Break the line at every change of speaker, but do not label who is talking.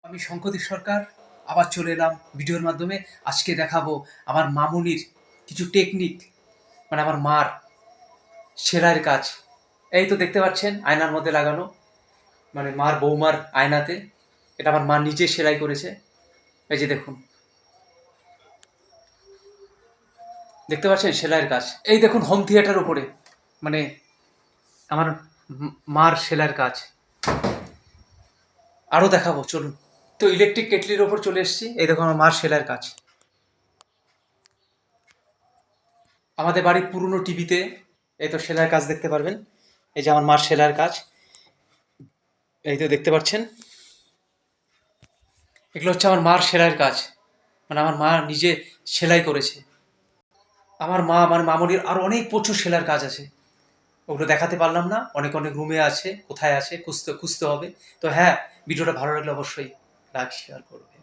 আমি শঙ্খদীপ সরকার আবার চলে এলাম ভিডিওর মাধ্যমে। আজকে দেখাবো আমার মামুনির কিছু টেকনিক, মানে আমার মার সেলাইয়ের কাজ। এই তো দেখতে পাচ্ছেন আয়নার মধ্যে লাগানো, মানে মার বৌমার আয়নাতে। এটা আমার মা নিজে সেলাই করেছে। এই যে দেখুন, দেখতে পাচ্ছেন সেলাইয়ের কাজ। এই দেখুন হোম থিয়েটার উপরে, মানে আমার মার সেলাইয়ের কাজ। আরও দেখাবো চলুন। তো ইলেকট্রিক কেটলির ওপর চলে এসেছি। এই দেখুন আমার মার সেলাইয়ের কাজ। আমাদের বাড়ির পুরনো টিভিতে এই তো সেলাইয়ের কাজ দেখতে পারবেন। এই যে আমার মার সেলাইয়ের কাজ, এই তো দেখতে পাচ্ছেন। এগুলো হচ্ছে আমার মার সেলাইয়ের কাজ, মানে আমার মা নিজে সেলাই করেছে। আমার মা, আমার মামনির আরও অনেক প্রচুর সেলাইয়ের কাজ আছে, ওগুলো দেখাতে পারলাম না। অনেক অনেক রুমে আছে, কোথায় আছে খুঁজতে খুঁজতে হবে। তো হ্যাঁ, ভিডিওটা ভালো লাগলে অবশ্যই লাইক শেয়ার করবে।